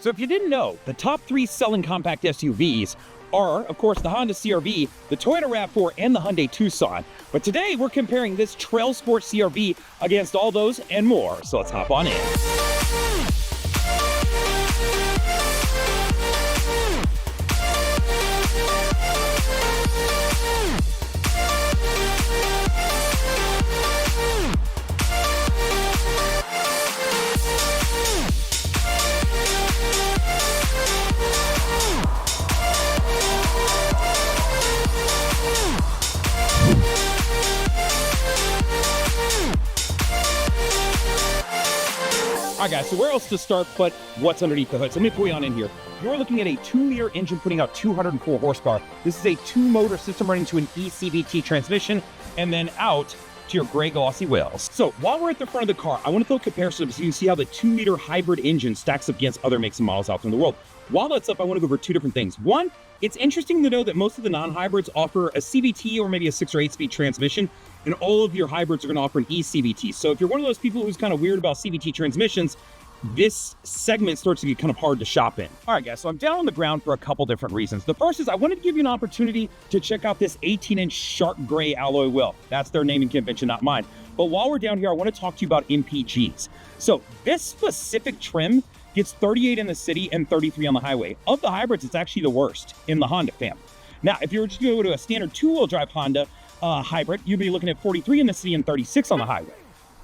So if you didn't know, the top 3 selling compact SUVs are, of course, the Honda CR-V, the Toyota RAV4, and the Hyundai Tucson. But today, we're comparing this TrailSport CR-V against all those and more. So let's hop on in. All right, guys, so where else to start but what's underneath the hood? So let me pull you on in here. You're looking at a 2-liter engine putting out 204 horsepower. This is a 2-motor system running to an CX-50 transmission and then out to your gray glossy wheels. So while we're at the front of the car, I want to throw a comparison so you can see how the 2-liter hybrid engine stacks up against other makes and models out there in the world. While that's up, I want to go over 2 different things. One, it's interesting to know that most of the non-hybrids offer a CVT or maybe a 6 or 8-speed transmission, and all of your hybrids are going to offer an eCVT. So if you're one of those people who's kind of weird about CVT transmissions, this segment starts to get kind of hard to shop in. All right, guys, so I'm down on the ground for a couple different reasons. The first is I wanted to give you an opportunity to check out this 18-inch sharp gray alloy wheel. That's their naming convention, not mine. But while we're down here, I want to talk to you about MPGs. So this specific trim gets 38 in the city and 33 on the highway. Of the hybrids, it's actually the worst in the Honda family. Now, if you were just going to go to a standard 2-wheel drive Honda hybrid, you'd be looking at 43 in the city and 36 on the highway.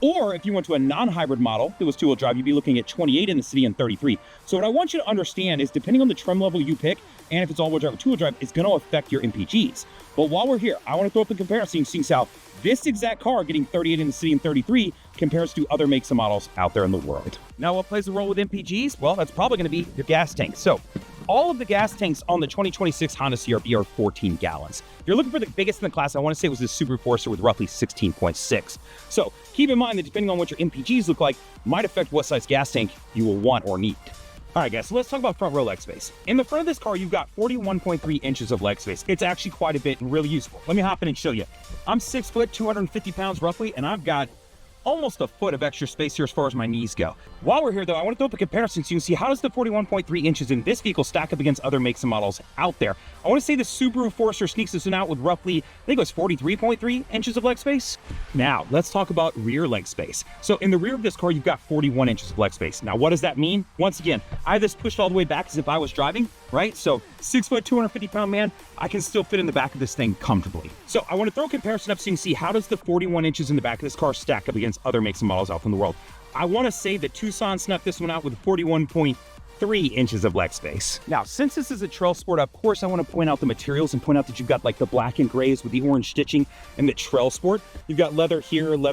Or if you went to a non-hybrid model that was 2-wheel drive, you'd be looking at 28 in the city and 33. So what I want you to understand is depending on the trim level you pick, and if it's all-wheel drive or 2-wheel drive, it's going to affect your MPGs. But while we're here, I want to throw up a comparison so you can see how this exact car getting 38 in the city and 33 compares to other makes and models out there in the world. Now, what plays a role with MPGs? Well, that's probably going to be your gas tank. So all of the gas tanks on the 2026 Honda CR-V are 14 gallons. If you're looking for the biggest in the class, I want to say it was the Subaru Forester with roughly 16.6. So keep in mind that depending on what your MPGs look like, might affect what size gas tank you will want or need. All right, guys, so let's talk about front row leg space. In the front of this car, you've got 41.3 inches of leg space. It's actually quite a bit and really useful. Let me hop in and show you. I'm 6 foot, 250 pounds roughly, and I've got almost a foot of extra space here as far as my knees go. While we're here, though, I want to throw up a comparison so you can see how does the 41.3 inches in this vehicle stack up against other makes and models out there. I want to say the Subaru Forester sneaks this one out with roughly, I think it was 43.3 inches of leg space. Now, let's talk about rear leg space. So in the rear of this car, you've got 41 inches of leg space. Now, what does that mean? Once again, I have this pushed all the way back as if I was driving, right? So 6 foot, 250 pound man, I can still fit in the back of this thing comfortably. So I want to throw a comparison up so you can see how does the 41 inches in the back of this car stack up against other makes and models out in the world. I want to say that Tucson snuck this one out with 41.3 inches of leg space. Now, since this is a TrailSport, of course, I want to point out the materials and point out that you've got like the black and grays with the orange stitching and the TrailSport. You've got leather here, and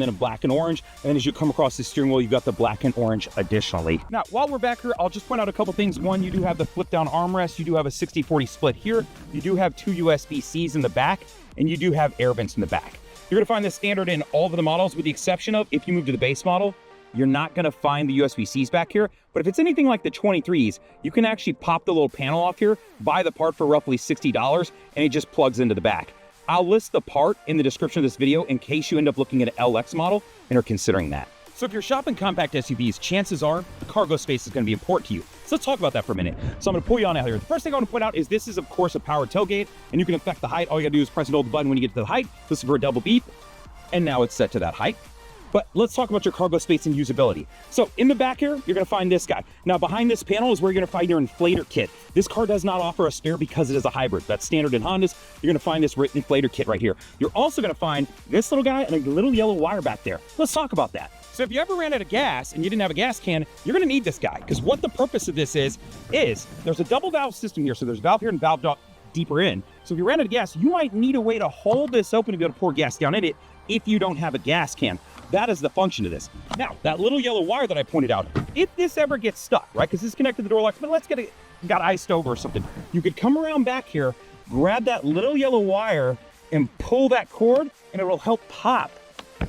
then a black and orange. And then as you come across the steering wheel, you've got the black and orange additionally. Now, while we're back here, I'll just point out a couple things. One, you do have the flip down armrest. You do have a 60-40 split here. You do have 2 USB-Cs in the back, and you do have air vents in the back. You're going to find this standard in all of the models with the exception of if you move to the base model, you're not going to find the USB-Cs back here. But if it's anything like the 23s, you can actually pop the little panel off here, buy the part for roughly $60, and it just plugs into the back. I'll list the part in the description of this video in case you end up looking at an LX model and are considering that. So if you're shopping compact SUVs, chances are the cargo space is going to be important to you. So let's talk about that for a minute. So I'm going to pull you on out here. The first thing I want to point out is this is, of course, a power tailgate, and you can affect the height. All you got to do is press and hold the button when you get to the height, listen for a double beep, and now it's set to that height. But let's talk about your cargo space and usability. So in the back here, you're going to find this guy. Now behind this panel is where you're going to find your inflator kit. This car does not offer a spare because it is a hybrid. That's standard in Hondas. You're going to find this inflator kit right here. You're also going to find this little guy and a little yellow wire back there. Let's talk about that. So if you ever ran out of gas and you didn't have a gas can, you're going to need this guy because what the purpose of this is there's a double valve system here. So there's a valve here and valve deeper in. So if you ran out of gas, you might need a way to hold this open to be able to pour gas down in it if you don't have a gas can. That is the function of this. Now, that little yellow wire that I pointed out, if this ever gets stuck, right, because this is connected to the door lock, but let's get it got iced over or something, you could come around back here, grab that little yellow wire and pull that cord, and it will help pop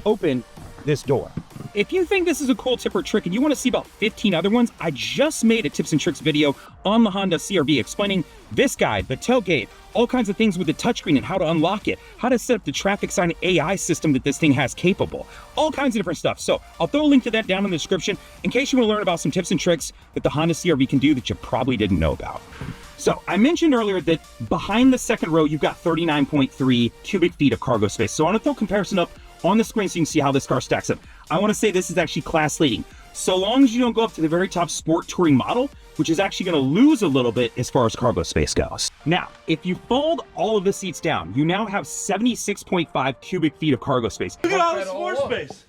open this door. if you think this is a cool tip or trick and you want to see about 15 other ones, I just made a tips and tricks video on the Honda CR-V explaining this guide, the tailgate, all kinds of things with the touchscreen and how to unlock it, how to set up the traffic sign AI system that this thing has capable, all kinds of different stuff. So I'll throw a link to that down in the description in case you want to learn about some tips and tricks that the Honda CR-V can do that you probably didn't know about. So I mentioned earlier that behind the second row, you've got 39.3 cubic feet of cargo space. So I want to throw a comparison up on the screen so you can see how this car stacks up. I want to say this is actually class leading. So long as you don't go up to the very top sport touring model, which is actually going to lose a little bit as far as cargo space goes. Now, if you fold all of the seats down, you now have 76.5 cubic feet of cargo space. Look at all this floor space.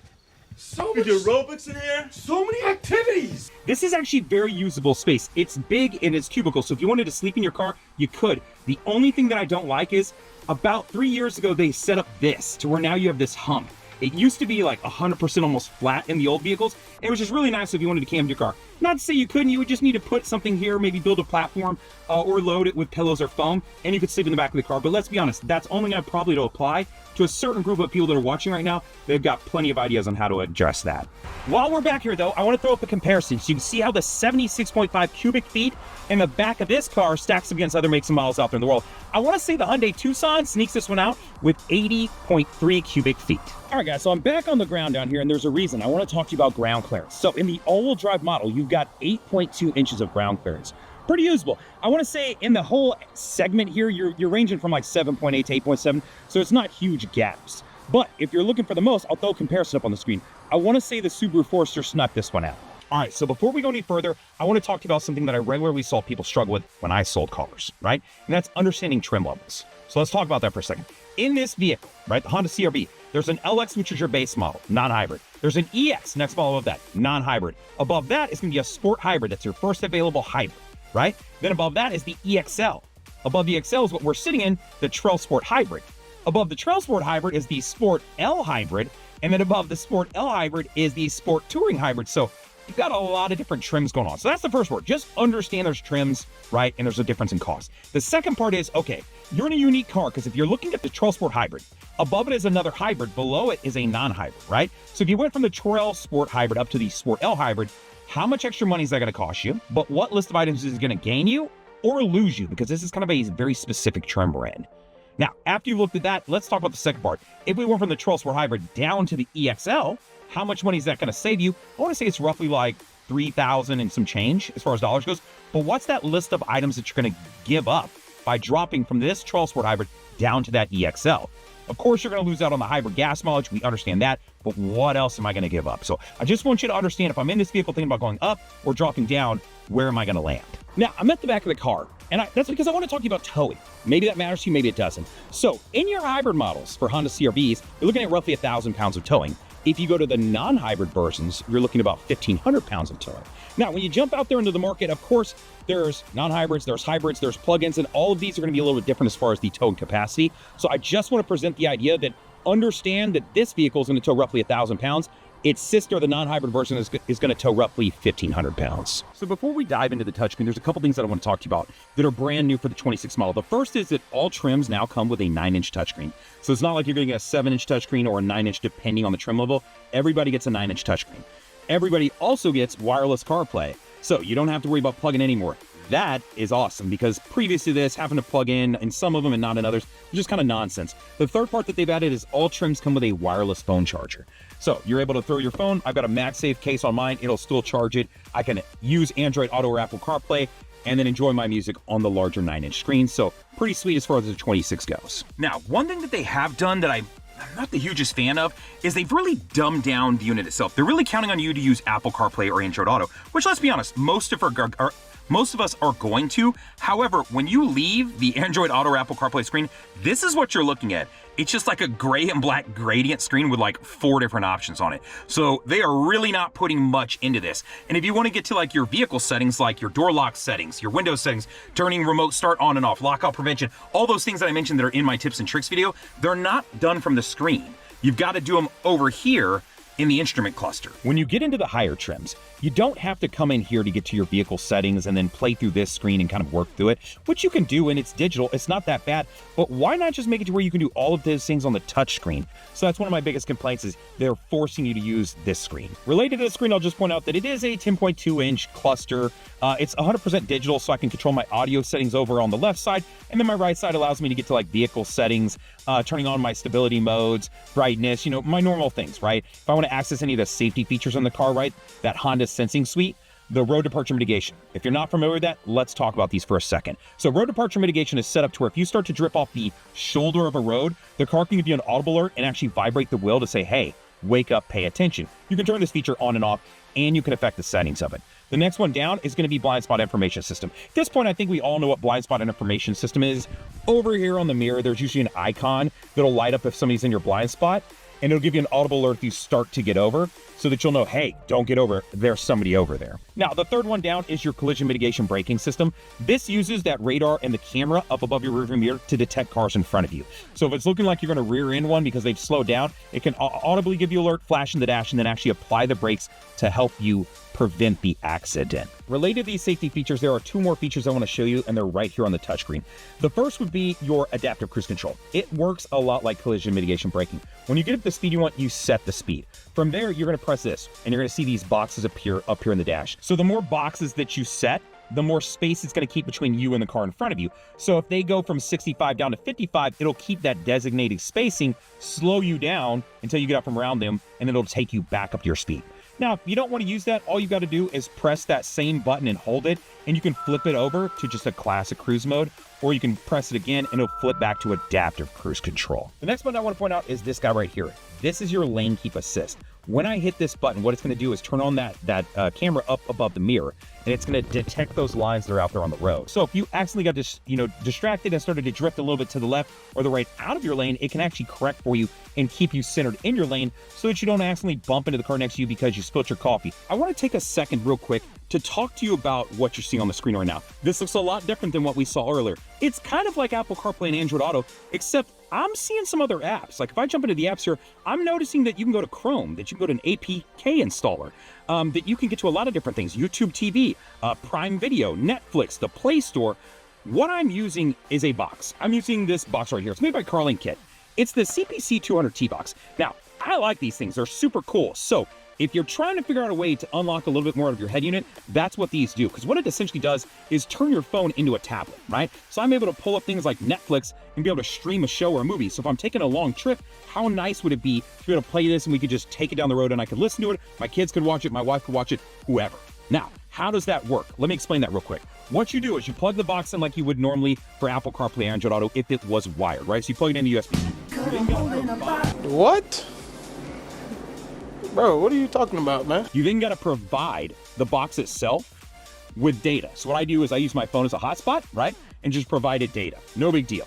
So much aerobics in here. So many activities. This is actually very usable space. It's big and it's cubicle, so if you wanted to sleep in your car, you could. The only thing that I don't like is about 3 years ago, they set up this to where now you have this hump. It used to be like 100% almost flat in the old vehicles. It was just really nice if you wanted to camp your car. Not to say you couldn't, you would just need to put something here, maybe build a platform or load it with pillows or foam, and you could sleep in the back of the car. But let's be honest, that's only going to probably to apply to a certain group of people that are watching right now. They've got plenty of ideas on how to address that. While we're back here though, I want to throw up a comparison so you can see how the 76.5 cubic feet in the back of this car stacks against other makes and models out there in the world. I want to say the Hyundai Tucson sneaks this one out with 80.3 cubic feet. All right guys, so I'm back on the ground down here and there's a reason. I want to talk to you about ground clearance. So in the all-wheel drive model, you've got 8.2 inches of ground clearance. Pretty usable. I want to say in the whole segment here, you're ranging from like 7.8 to 8.7, so it's not huge gaps. But if you're looking for the most, I'll throw a comparison up on the screen. I want to say the Subaru Forester snuck this one out. All right, so before we go any further, I want to talk to you about something that I regularly saw people struggle with when I sold cars, right? And that's understanding trim levels. So let's talk about that for a second. In this vehicle, right, the Honda CR-V, there's an LX, which is your base model, non-hybrid. There's an EX, next model of that, non-hybrid. Above that is going to be a sport hybrid. That's your first available hybrid, right? Then above that is the EXL. Above the XL is what we're sitting in, the TrailSport hybrid. Above the TrailSport hybrid is the Sport L hybrid. And then above the Sport L hybrid is the Sport Touring hybrid. So you've got a lot of different trims going on. So that's the first part. Just understand there's trims, right? And there's a difference in cost. The second part is, okay, you're in a unique car because if you're looking at the TrailSport hybrid, above it is another hybrid, below it is a non-hybrid, right? So if you went from the TrailSport hybrid up to the Sport L hybrid, how much extra money is that going to cost you? But what list of items is it going to gain you or lose you? Because this is kind of a very specific trim we're in. Now, after you've looked at that, let's talk about the second part. If we went from the TrailSport hybrid down to the EXL, how much money is that going to save you? I want to say it's roughly like $3,000 and some change as far as dollars goes. But what's that list of items that you're going to give up by dropping from this TrailSport hybrid down to that EXL? Of course, you're going to lose out on the hybrid gas mileage. We understand that. But what else am I going to give up? So I just want you to understand, if I'm in this vehicle thinking about going up or dropping down, where am I going to land? Now, I'm at the back of the car, and that's because I want to talk to you about towing. Maybe that matters to you, maybe it doesn't. So in your hybrid models for Honda CR-Vs, you're looking at roughly 1,000 pounds of towing. If you go to the non-hybrid versions, you're looking at about 1,500 pounds of towing. Now, when you jump out there into the market, of course, there's non-hybrids, there's hybrids, there's plug-ins, and all of these are going to be a little bit different as far as the towing capacity. So I just want to present the idea that understand that this vehicle is going to tow roughly 1,000 pounds. Its sister, the non-hybrid version, is going to tow roughly 1,500 pounds. So before we dive into the touchscreen, there's a couple things that I want to talk to you about that are brand new for the 26 model. The first is that all trims now come with a 9-inch touchscreen. So it's not like you're going to get a 7-inch touchscreen or a 9-inch depending on the trim level. Everybody gets a 9-inch touchscreen. Everybody also gets wireless CarPlay. So you don't have to worry about plugging anymore. That is awesome because previous to this, having to plug in some of them and not in others, is just kind of nonsense. The third part that they've added is all trims come with a wireless phone charger. So you're able to throw your phone. I've got a MagSafe case on mine. It'll still charge it. I can use Android Auto or Apple CarPlay and then enjoy my music on the larger 9-inch screen. So pretty sweet as far as the 26 goes. Now, one thing that they have done that I'm not the hugest fan of is they've really dumbed down the unit itself. They're really counting on you to use Apple CarPlay or Android Auto, which, let's be honest, most of us are going to. However, when you leave the Android Auto or Apple CarPlay screen, this is what you're looking at. It's just like a gray and black gradient screen with like 4 different options on it. So they are really not putting much into this. And if you want to get to like your vehicle settings, like your door lock settings, your window settings, turning remote start on and off, lockout prevention, all those things that I mentioned that are in my tips and tricks video, they're not done from the screen. You've got to do them over here in the instrument cluster. When you get into the higher trims, you don't have to come in here to get to your vehicle settings and then play through this screen and kind of work through it, which you can do, and it's digital. It's not that bad, but why not just make it to where you can do all of those things on the touch screen? So that's one of my biggest complaints, is they're forcing you to use this screen. Related to the screen, I'll just point out that it is a 10.2-inch cluster. It's 100% digital, so I can control my audio settings over on the left side, and then my right side allows me to get to like vehicle settings, turning on my stability modes, brightness, my normal things, right? If I want to access any of the safety features in the car, right? That Honda Sensing Suite, the road departure mitigation. If you're not familiar with that, let's talk about these for a second. So road departure mitigation is set up to where if you start to drip off the shoulder of a road, the car can give you an audible alert and actually vibrate the wheel to say, hey, wake up, pay attention. You can turn this feature on and off, and you can affect the settings of it. The next one down is going to be blind spot information system. At this point, I think we all know what blind spot information system is. Over here on the mirror, there's usually an icon that'll light up if somebody's in your blind spot, and it'll give you an audible alert if you start to get over, so that you'll know, hey, don't get over, there's somebody over there. Now, the third one down is your collision mitigation braking system. This uses that radar and the camera up above your rearview mirror to detect cars in front of you. So if it's looking like you're going to rear end one because they've slowed down, it can audibly give you alert, flash in the dash, and then actually apply the brakes to help you prevent the accident. Related to these safety features, there are two more features I want to show you, and they're right here on the touchscreen. The first would be your adaptive cruise control. It works a lot like collision mitigation braking. When you get up the speed you want, you set the speed. From there, you're going to press this, and you're going to see these boxes appear up here in the dash. So the more boxes that you set, the more space it's going to keep between you and the car in front of you. So if they go from 65 down to 55, it'll keep that designated spacing, slow you down until you get up from around them, and it'll take you back up to your speed. Now, if you don't want to use that, all you got to do is press that same button and hold it, and you can flip it over to just a classic cruise mode, or you can press it again and it'll flip back to adaptive cruise control. The next button I want to point out is this guy right here. This is your lane keep assist. When I hit this button, what it's going to do is turn on that camera up above the mirror, and it's going to detect those lines that are out there on the road. So if you accidentally got distracted and started to drift a little bit to the left or the right out of your lane, it can actually correct for you and keep you centered in your lane so that you don't accidentally bump into the car next to you because you spilled your coffee. I want to take a second real quick to talk to you about what you're seeing on the screen right now. This looks a lot different than what we saw earlier. It's kind of like Apple CarPlay and Android Auto, except I'm seeing some other apps. Like if I jump into the apps here, I'm noticing that you can go to Chrome, that you can go to an APK installer, that you can get to a lot of different things. YouTube TV, Prime Video, Netflix, the Play Store. What I'm using is a box. I'm using this box right here. It's made by Carling Kit. It's the CPC 200T box. Now, I like these things. They're super cool. So if you're trying to figure out a way to unlock a little bit more of your head unit, that's what these do. Because what it essentially does is turn your phone into a tablet, right? So I'm able to pull up things like Netflix and be able to stream a show or a movie. So if I'm taking a long trip, how nice would it be to be able to play this and we could just take it down the road and I could listen to it, my kids could watch it, my wife could watch it, whoever. Now, how does that work? Let me explain that real quick. What you do is you plug the box in like you would normally for Apple CarPlay and Android Auto if it was wired, right? So you plug it into USB. What? Bro, what are you talking about, man? You then got to provide the box itself with data. So what I do is I use my phone as a hotspot, right? And just provide it data. No big deal.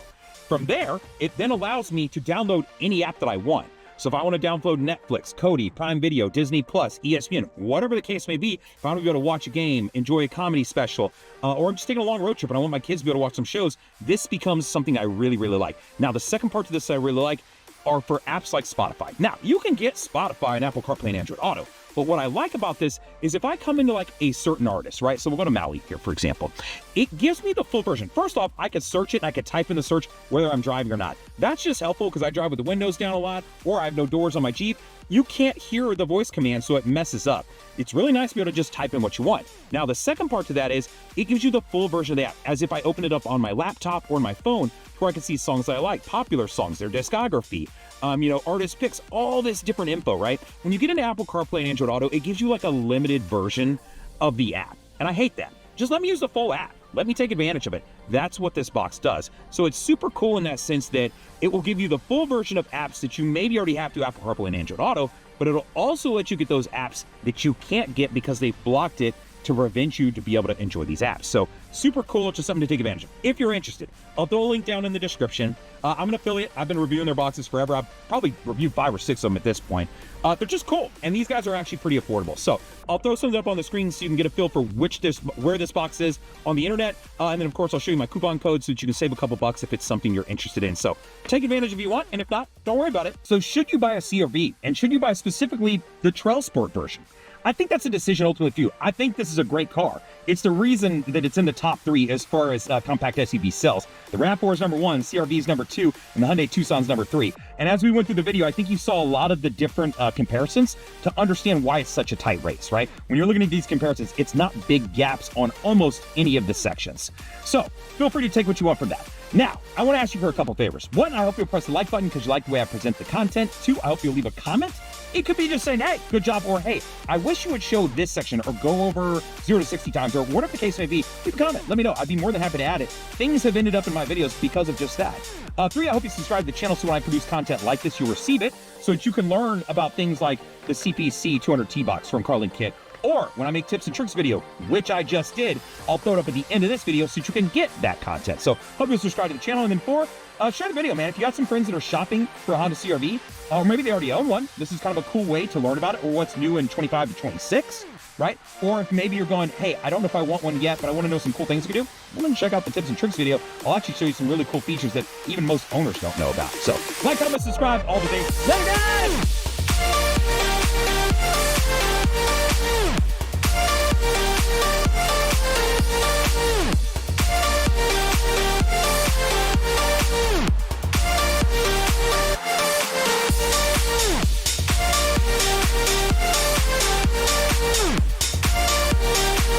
From there, it then allows me to download any app that I want. So if I want to download Netflix, Kodi, Prime Video, Disney Plus, ESPN, whatever the case may be, if I want to be able to watch a game, enjoy a comedy special, or I'm just taking a long road trip and I want my kids to be able to watch some shows, this becomes something I really, really like. Now, the second part to this I really like are for apps like Spotify. Now, you can get Spotify and Apple CarPlay and Android Auto, but what I like about this is if I come into like a certain artist, right? So we'll go to Mally here, for example. It gives me the full version. First off, I could search it and I could type in the search whether I'm driving or not. That's just helpful because I drive with the windows down a lot or I have no doors on my Jeep. You can't hear the voice command, so it messes up. It's really nice to be able to just type in what you want. Now, the second part to that is it gives you the full version of the app as if I open it up on my laptop or my phone where I can see songs that I like, popular songs, their discography, artist picks, all this different info, right? When you get into Apple CarPlay and Android Auto, it gives you like a limited version of the app. And I hate that. Just let me use the full app. Let me take advantage of it. That's what this box does. So it's super cool in that sense that it will give you the full version of apps that you maybe already have through Apple CarPlay and Android Auto, but it'll also let you get those apps that you can't get because they've blocked it to prevent you to be able to enjoy these apps. So super cool, just something to take advantage of. If you're interested, I'll throw a link down in the description. I'm an affiliate. I've been reviewing their boxes forever. I've probably reviewed 5 or 6 of them at this point. They're just cool, and these guys are actually pretty affordable. So I'll throw some up on the screen so you can get a feel for where this box is on the internet. And then, of course, I'll show you my coupon code so that you can save a couple bucks if it's something you're interested in. So take advantage if you want, and if not, don't worry about it. So should you buy a CR-V, and should you buy specifically the TrailSport version? I think that's a decision ultimately for you. I think this is a great car. It's the reason that it's in the top 3 as far as compact SUV sales. The RAV4 is number 1, CR-V is number 2, and the Hyundai Tucson is number 3. And as we went through the video, I think you saw a lot of the different comparisons to understand why it's such a tight race, right? When you're looking at these comparisons, it's not big gaps on almost any of the sections. So feel free to take what you want from that. Now, I want to ask you for a couple favors. 1, I hope you'll press the like button because you like the way I present the content. 2, I hope you'll leave a comment. It could be just saying, hey, good job, or hey, I wish you would show this section or go over 0 to 60 times, or whatever the case may be. Leave a comment. Let me know. I'd be more than happy to add it. Things have ended up in my videos because of just that. 3, I hope you subscribe to the channel so when I produce content like this, you'll receive it so that you can learn about things like the CPC 200T box from Carlin Kit. Or when I make tips and tricks video, which I just did, I'll throw it up at the end of this video so that you can get that content. So hope you'll subscribe to the channel. And then 4, share the video, man. If you got some friends that are shopping for a Honda CR-V, or maybe they already own one, this is kind of a cool way to learn about it, or what's new in 25 to 26, right? Or if maybe you're going, hey, I don't know if I want one yet, but I want to know some cool things you can do, well, then check out the tips and tricks video. I'll actually show you some really cool features that even most owners don't know about. So like, comment, subscribe, all the things. Later, guys!